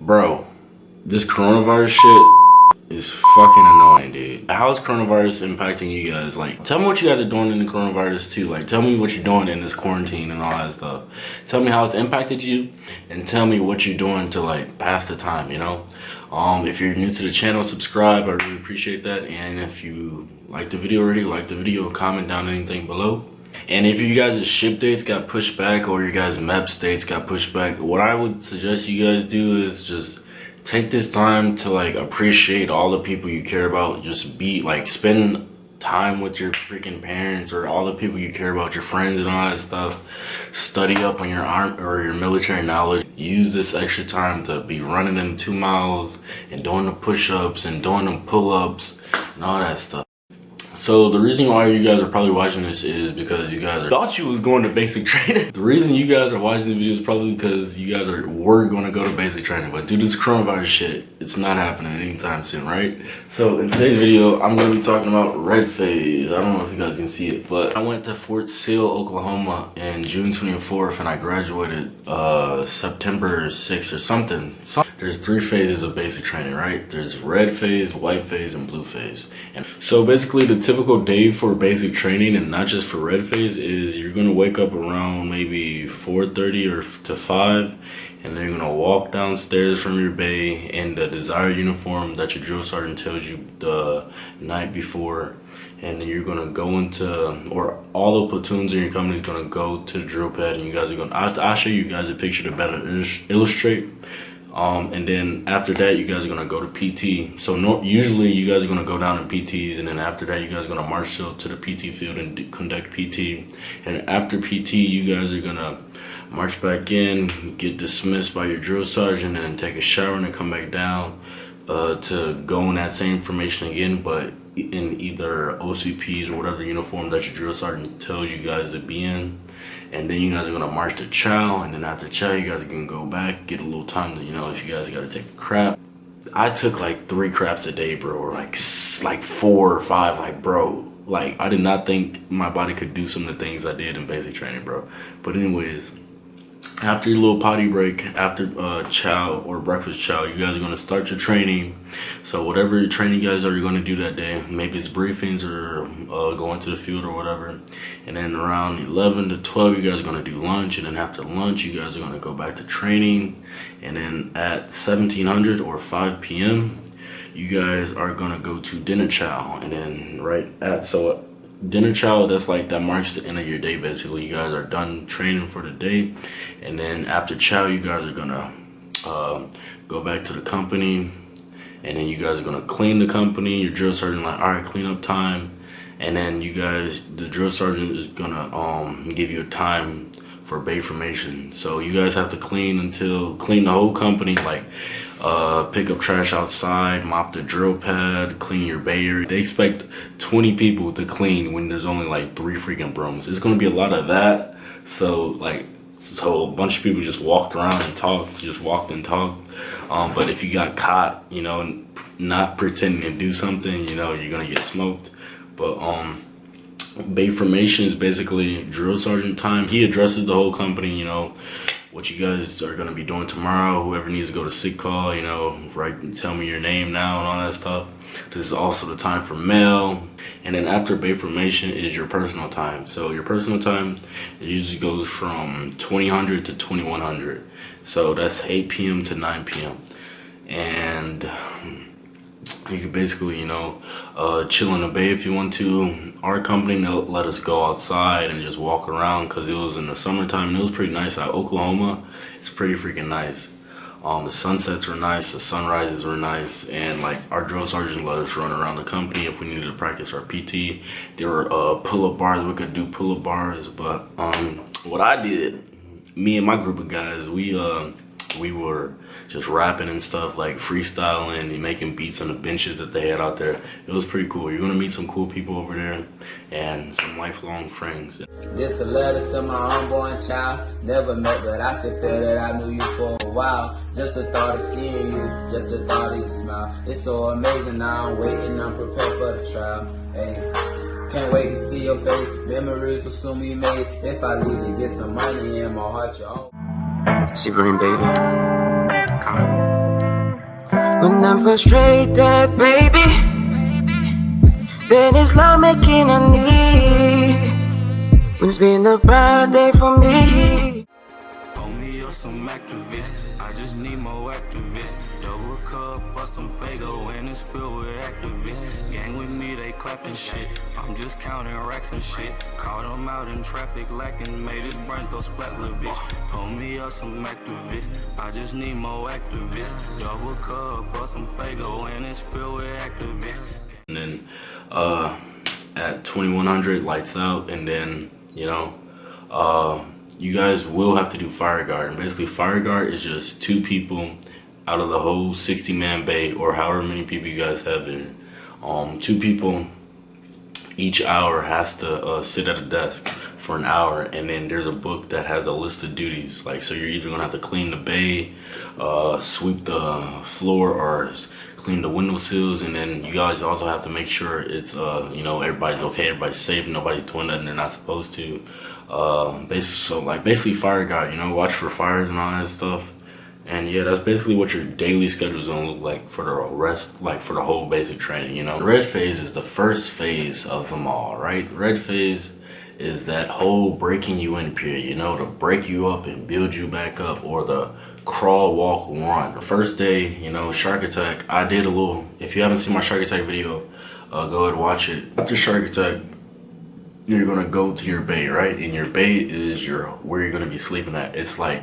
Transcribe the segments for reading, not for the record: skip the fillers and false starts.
Bro, this coronavirus shit is fucking annoying, dude. How is coronavirus impacting you guys? Like, tell me what you guys are doing in the coronavirus too. Like, tell me what you're doing in this quarantine and all that stuff. Tell me how it's impacted you, and tell me what you're doing to like pass the time, you know? If you're new to the channel, subscribe. I really appreciate that. And if you like the video already, like the video, comment down anything below. And if you guys' ship dates got pushed back or your guys' MEPS dates got pushed back, what I would suggest you guys do is just take this time to like appreciate all the people you care about. Just be like, spend time with your freaking parents or all the people you care about, your friends and all that stuff. Study up on your arm or your military knowledge. Use this extra time to be running them 2 miles and doing the push-ups and doing the pull-ups and all that stuff. So the reason why you guys are probably watching this is because you guys thought you was going to basic training. The reason you guys are watching the video is probably because you guys were going to go to basic training. But due to this coronavirus shit, it's not happening anytime soon, right? So in today's video, I'm going to be talking about red phase. I don't know if you guys can see it, but I went to Fort Sill, Oklahoma in June 24th and I graduated September 6th or something. There's 3 phases of basic training, right? There's red phase, white phase, and blue phase. And so basically the typical day for basic training, and not just for red phase, is you're gonna wake up around maybe 4:30 or to 5, and then you're gonna walk downstairs from your bay in the desired uniform that your drill sergeant tells you the night before. And then you're gonna go into, or all the platoons in your company is gonna go to the drill pad, and you guys are gonna, I'll show you guys a picture to better illustrate. And then after that, you guys are gonna go to PT. So usually you guys are gonna go down to PTs, and then after that, you guys are gonna march to the PT field and conduct PT. And after PT, you guys are gonna march back in, get dismissed by your drill sergeant, and then take a shower and then come back down to go in that same formation again, but in either OCPs or whatever uniform that your drill sergeant tells you guys to be in. And then you guys are gonna march to chow, and then after chow, you guys can go back, get a little time to, you know, if you guys gotta take a crap. I took like 3 craps a day, bro, or like 4 or 5, like, bro. Like, I did not think my body could do some of the things I did in basic training, bro. But anyways, after your little potty break, after chow or breakfast chow, you guys are gonna start your training. So whatever your training you guys are gonna do that day, maybe it's briefings or going to the field or whatever. And then around 11 to 12, you guys are gonna do lunch. And then after lunch, you guys are gonna go back to training. And then at 1700 or 5 p.m., you guys are gonna go to dinner chow. And then dinner chow, that's like, that marks the end of your day. Basically, you guys are done training for the day. And then after chow, you guys are gonna go back to the company, and then you guys are gonna clean the company. Your drill sergeant like, all right, clean up time. And then you guys, the drill sergeant is gonna give you a time for bay formation. So you guys have to clean the whole company, like pick up trash outside, mop the drill pad, clean your bay area. They expect 20 people to clean when there's only like 3 freaking brooms. It's gonna be a lot of that. So a bunch of people just walked around and talked, just walked and talked. But if you got caught, you know, not pretending to do something, you know, you're gonna get smoked. But bay formation is basically drill sergeant time. He addresses the whole company, you know, what you guys are gonna be doing tomorrow. Whoever needs to go to sick call, you know, tell me your name now and all that stuff. This is also the time for mail. And then after bay formation is your personal time. So your personal time, it usually goes from 2000 to 2100. So that's 8 p.m. to 9 p.m. And you can basically, you know, chill in the bay if you want to. Our company let us go outside and just walk around because it was in the summertime and it was pretty nice out. Oklahoma, it's pretty freaking nice. The sunsets were nice, the sunrises were nice, and like our drill sergeant let us run around the company if we needed to practice our PT. There were pull-up bars, we could do pull-up bars. But what I did, me and my group of guys, we were just rapping and stuff, like freestyling and making beats on the benches that they had out there. It was pretty cool. You're gonna meet some cool people over there and some lifelong friends. This a letter to my unborn child. Never met, but I still feel that I knew you for a while. Just the thought of seeing you, just the thought of your smile. It's so amazing, now I'm waiting, I'm prepared for the trial. Hey, can't wait to see your face. Memories will soon be made. If I leave to get some money in my heart, your own. It's your green, baby. Come on. When I'm frustrated, baby, then it's love making I need. When it's been a bad day for me. Pull me up some activists, I just need more activists. Double cup or some Fago and it's filled with activists. Gang with me, they clapping shit. I'm just counting racks and shit. Caught them out in traffic lacking, made his brains go splat, little bitch. Pull me up some activists, I just need more activists. Double cup or some Fago and it's filled with activists. And then at 2100 lights out, and then you guys will have to do fire guard. And basically fire guard is just 2 people out of the whole 60-man bay, or however many people you guys have there. 2 people each hour has to sit at a desk for an hour, and then there's a book that has a list of duties. Like, so you're either gonna have to clean the bay, sweep the floor, or clean the window sills, and then you guys also have to make sure it's everybody's okay, everybody's safe, nobody's doing nothing they're not supposed to. Basically fire guard, watch for fires and all that stuff. And yeah, that's basically what your daily schedule is gonna look like for the rest, like for the whole basic training. Red phase is the first phase of them all, right? Red phase is that whole breaking you in period, to break you up and build you back up, or the crawl, walk, run. The first day, shark attack, I did a little, if you haven't seen my shark attack video, go ahead and watch it. After shark attack, you're gonna go to your bay, right? And your bay is where you're gonna be sleeping at. It's like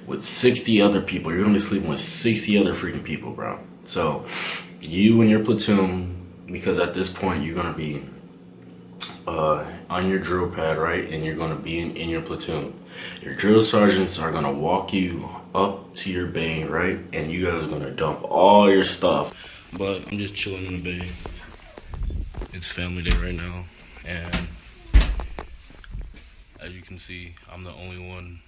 with 60 other people. You're gonna be sleeping with 60 other freaking people, bro. So you and your platoon, because at this point you're gonna be on your drill pad, right? And you're gonna be in your platoon. Your drill sergeants are gonna walk you up to your bay, right? And you guys are gonna dump all your stuff. But I'm just chilling in the bay. It's family day right now, and as you can see, I'm the only one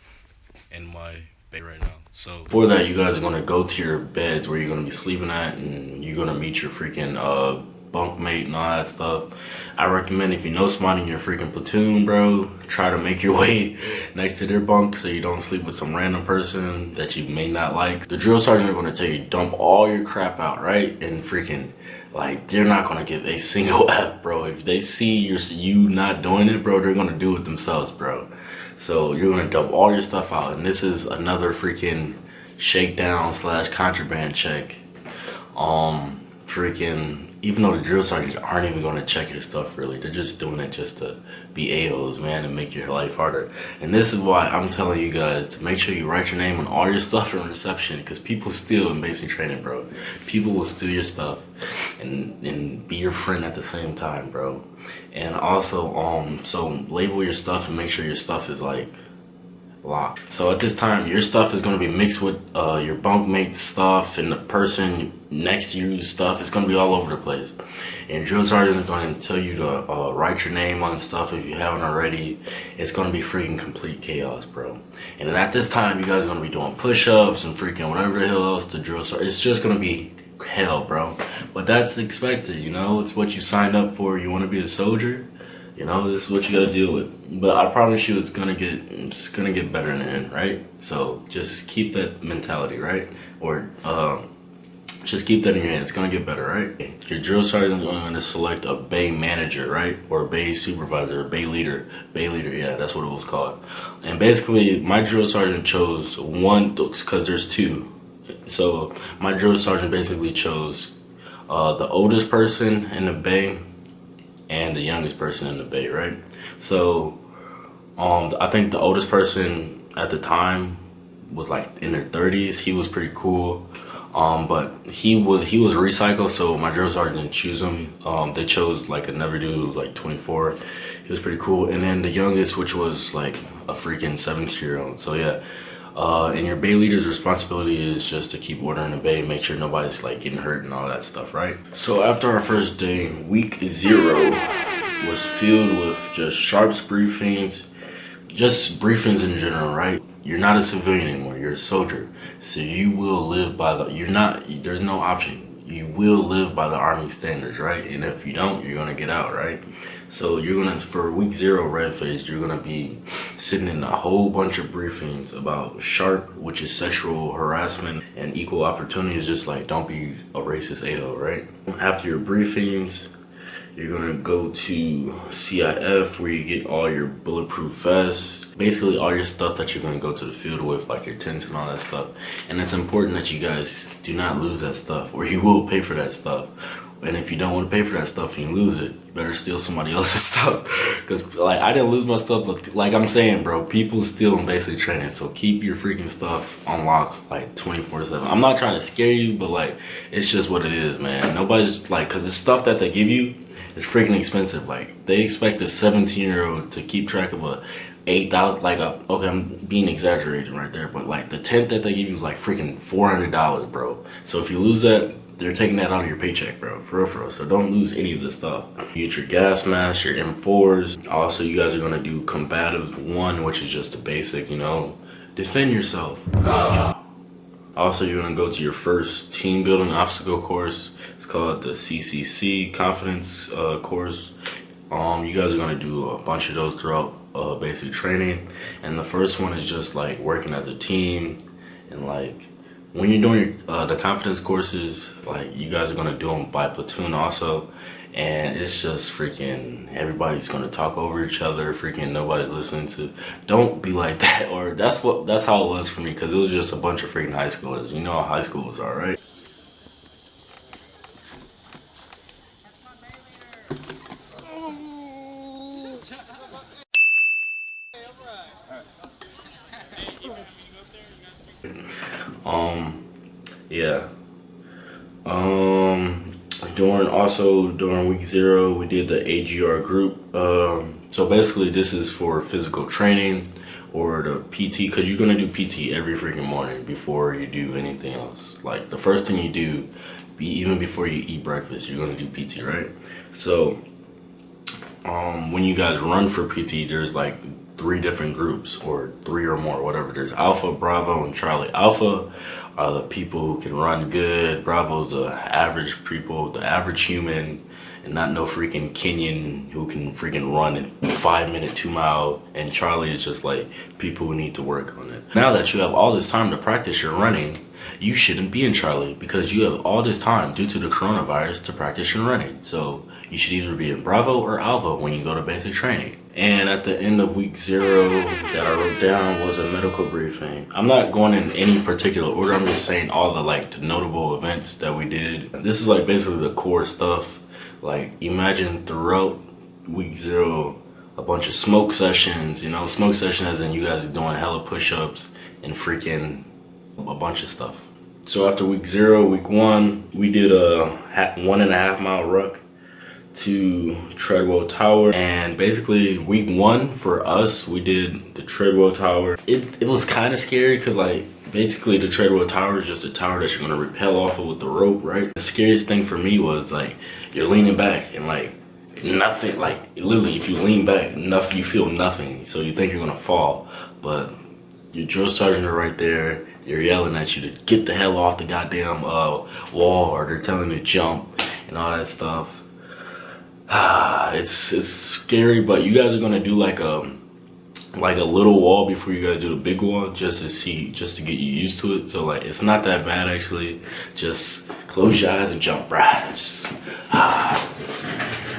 in my bay right now. So for that, you guys are gonna go to your beds where you're gonna be sleeping at, and you're gonna meet your freaking bunkmate and all that stuff. I recommend, if you know somebody in your freaking platoon, bro, try to make your way next to their bunk so you don't sleep with some random person that you may not like. The drill sergeant are gonna tell you dump all your crap out, right? And freaking, like, they're not gonna give a single F, bro. If they see you not doing it, bro, they're gonna do it themselves, bro. So you're gonna dump all your stuff out, and this is another freaking shakedown / contraband check. Even though the drill sergeants aren't even gonna check your stuff really, they're just doing it just to be a-holes, man, and make your life harder. And this is why I'm telling you guys to make sure you write your name on all your stuff in reception, because people steal in basic training, bro. People will steal your stuff and be your friend at the same time, bro. And also, so label your stuff and make sure your stuff is like locked. So at this time, your stuff is going to be mixed with your bunkmate stuff and the person next to you's stuff. It's going to be all over the place. And drill sergeant is going to tell you to write your name on stuff if you haven't already. It's going to be freaking complete chaos, bro. And then at this time, you guys are going to be doing push-ups and freaking whatever the hell else the drill sergeant. It's just going to be hell, bro. But that's expected, it's what you signed up for. You want to be a soldier, this is what you got to deal with. But I promise you, it's gonna get better in the end, right? So just keep that mentality, right? Or just keep that in your head. It's gonna get better, right? Your drill sergeant is going to select a bay manager, right? Or a bay supervisor, or bay leader. Bay leader, yeah, that's what it was called. And basically, my drill sergeant chose one, because there's 2. So my drill sergeant basically chose the oldest person in the bay and the youngest person in the bay, right? So I think the oldest person at the time was like in their 30s. He was pretty cool, but he was recycled, so my drill sergeant didn't choose him. They chose like another dude who was like 24. He was pretty cool. And then the youngest, which was like a freaking 17-year-old. So yeah. And your bay leader's responsibility is just to keep order in the bay, make sure nobody's like getting hurt and all that stuff, right? So after our first day, week 0 was filled with just sharps briefings, just briefings in general, right? You're not a civilian anymore, you're a soldier. So you will live by there's no option. you will live by the Army standards, right? And if you don't, you're gonna get out, right? So you're gonna, for week 0 red phase, you're gonna be sitting in a whole bunch of briefings about SHARP, which is sexual harassment, and equal opportunity is just like, don't be a racist a-hole, right? After your briefings, you're gonna go to CIF where you get all your bulletproof vests, basically all your stuff that you're gonna go to the field with, like your tents and all that stuff. And it's important that you guys do not lose that stuff, or you will pay for that stuff. And if you don't want to pay for that stuff and you lose it, you better steal somebody else's stuff. Because, like, I didn't lose my stuff, but like I'm saying, bro, people steal in basic training. So keep your freaking stuff on lock, like 24/7. I'm not trying to scare you, but like, it's just what it is, man. Nobody's like, because the stuff that they give you is freaking expensive. Like, they expect a 17-year-old to keep track of a 8,000, like okay, I'm being exaggerated right there, but like the tent that they give you is like freaking $400, bro. So if you lose that, they're taking that out of your paycheck, bro, for real. So don't lose any of this stuff. You get your gas masks, your M4s. Also, you guys are gonna do combative 1, which is just the basic, you know, defend yourself. Also, you're gonna go to your first team building obstacle course. It's called the CCC confidence course. You guys are gonna do a bunch of those throughout basic training. And the first one is just like working as a team, and like, when you're doing the confidence courses, like, you guys are gonna do them by platoon also, and it's just freaking, everybody's gonna talk over each other, freaking nobody's listening to. Don't be like that, or that's how it was for me, because it was just a bunch of freaking high schoolers. You know how high schoolers are, right? Yeah. During week 0, we did the AGR group. So basically this is for physical training or the PT, because you're gonna do PT every freaking morning before you do anything else. Like, the first thing you do, even before you eat breakfast, you're gonna do PT, right? So when you guys run for PT, there's like 3 different groups, or 3 or more, whatever. There's Alpha, Bravo, and Charlie. Alpha are the people who can run good. Bravo's the average people, the average human, and not no freaking Kenyan who can freaking run in 5-minute 2-mile. And Charlie is just like people who need to work on it. Now that you have all this time to practice your running, you shouldn't be in Charlie, because you have all this time due to the coronavirus to practice your running. So you should either be in Bravo or Alpha when you go to basic training. And at the end of week 0 that I wrote down was a medical briefing. I'm not going in any particular order. I'm just saying all the like the notable events that we did. This is like basically the core stuff. Like, imagine throughout week 0 a bunch of smoke sessions. You know, smoke session as in you guys are doing hella push-ups and freaking a bunch of stuff. So after week 0, week 1, we did a 1.5 mile ruck to Treadwell Tower. And basically week 1 for us, we did the Treadwell Tower. It was kind of scary, because like, basically the Treadwell Tower is just a tower that you're gonna rappel off of with the rope, right? The scariest thing for me was like, you're leaning back and like nothing, like literally if you lean back, nothing, you feel nothing, so you think you're gonna fall, but your drill sergeant are right there. They're yelling at you to get the hell off the goddamn wall, or they're telling you to jump and all that stuff. It's scary, but you guys are gonna do like a little wall before you guys do the big wall, just to get you used to it. So like, it's not that bad actually. Just close your eyes and jump, bruh.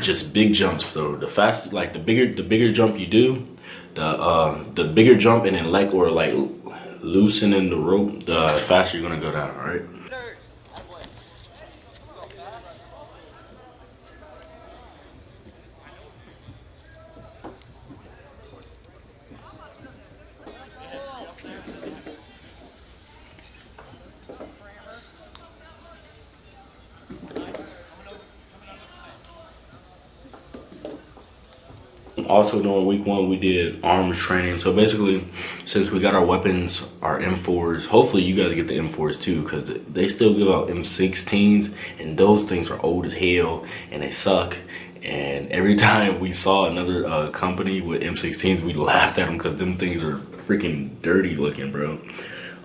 Just big jumps though. The faster, like the bigger jump you do, the bigger jump, and then like, or like loosening the rope, the faster you're gonna go down. All right. Also during week 1, we did arms training. So basically, since we got our weapons, our M4s, hopefully you guys get the M4s too, because they still give out M16s, and those things are old as hell and they suck. And every time we saw another company with M16s, we laughed at them, because them things are freaking dirty looking, bro.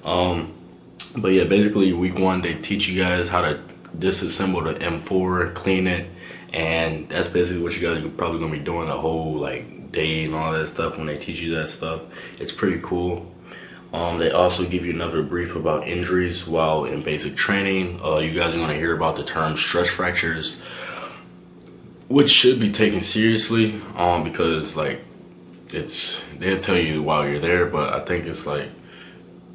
But yeah, basically week 1, they teach you guys how to disassemble the M4, clean it, and that's basically what you guys are probably gonna be doing the whole like day and all that stuff when they teach you that stuff. It's pretty cool. They also give you another brief about injuries while in basic training. You guys are gonna hear about the term stress fractures, which should be taken seriously, because like they'll tell you while you're there, but I think it's like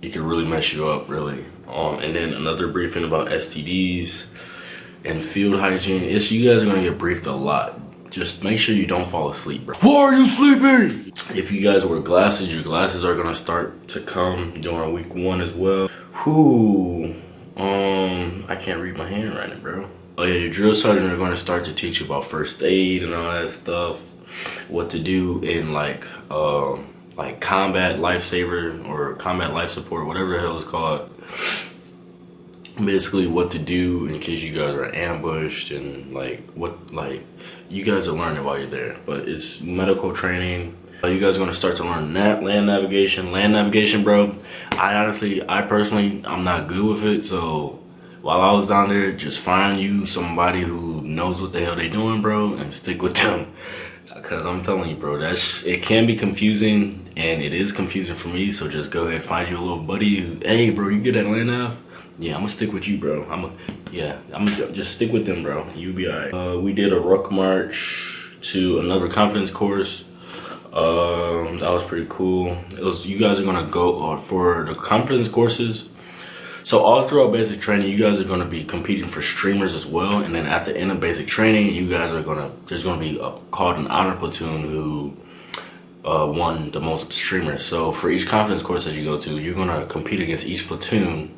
it can really mess you up, really. And then another briefing about STDs and field hygiene. You guys are gonna get briefed a lot. Just make sure you don't fall asleep, bro. Why are you sleeping? If you guys wear glasses, your glasses are gonna start to come during week 1 as well. Whoo, I can't read my handwriting, bro. Oh yeah, your drill sergeant are gonna start to teach you about first aid and all that stuff. What to do in like combat lifesaver or combat life support, whatever the hell it's called. Basically what to do in case you guys are ambushed, and you guys are learning while you're there. But it's medical training. You guys are going to start to learn land navigation, bro. I personally, I'm not good with it. So while I was down there, just find you somebody who knows what the hell they doing, bro, and stick with them. Because I'm telling you, bro, it can be confusing, and it is confusing for me. So just go ahead, find you a little buddy who, hey, bro, you get that land nav? Yeah, I'm gonna stick with you, bro. I'm gonna just stick with them, bro. You'll be alright. We did a ruck march to another confidence course. That was pretty cool. You guys are gonna go for the confidence courses. So all throughout basic training, you guys are gonna be competing for streamers as well. And then at the end of basic training, there's gonna be called an honor platoon who won the most streamers. So for each confidence course that you go to, you're gonna compete against each platoon.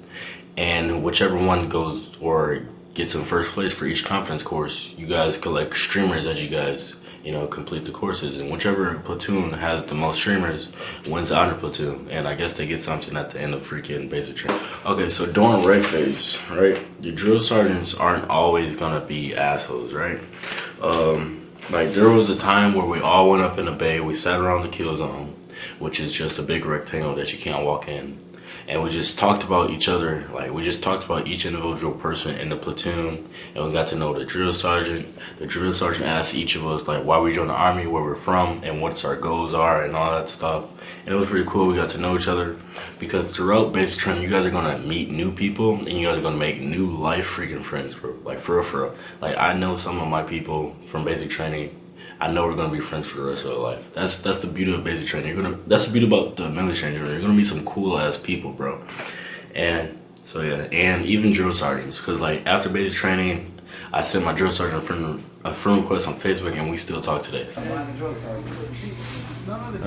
And whichever one goes or gets in first place for each confidence course, you guys collect streamers as you guys, complete the courses. And whichever platoon has the most streamers wins the honor platoon. And I guess they get something at the end of freaking basic training. Okay, so during red phase, right? Your drill sergeants aren't always gonna be assholes, right? Like there was a time where we all went up in the bay, we sat around the kill zone, which is just a big rectangle that you can't walk in. And we just talked about each other, we just talked about each individual person in the platoon, and we got to know the drill sergeant. The drill sergeant asked each of us why we joined the army, where we're from, and what our goals are, and all that stuff. And it was pretty cool. We got to know each other because throughout basic training, you guys are gonna meet new people, and you guys are gonna make new life freaking friends, bro. For real. I know some of my people from basic training. I know we're gonna be friends for the rest of our life. That's the beauty of basic training. That's the beauty about the military. You're gonna meet some cool ass people, bro. And so yeah, and even drill sergeants, because after basic training, I sent my drill sergeant a friend request on Facebook, and we still talk today. So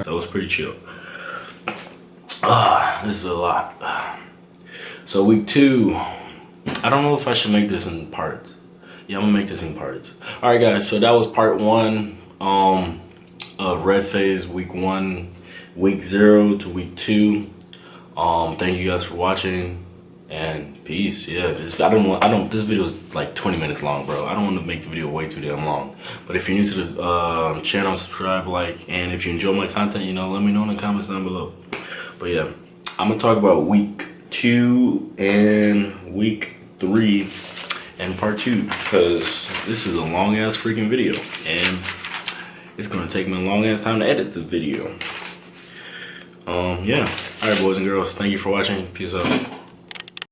it was pretty chill. This is a lot. So week 2, I don't know if I should make this in parts. Yeah, I'm gonna make this in parts. All right, guys. So that was part 1 of red phase, week 1, week 0 to week 2. Thank you guys for watching, and peace. Yeah, this video is 20 minutes long, bro. I don't want to make the video way too damn long. But if you're new to the channel, subscribe, and if you enjoy my content, let me know in the comments down below. But yeah, I'm gonna talk about week 2 and week 3 and part 2, because this is a long ass freaking video, and it's gonna take me a long ass time to edit this video. Yeah. All right, boys and girls, thank you for watching. Peace out.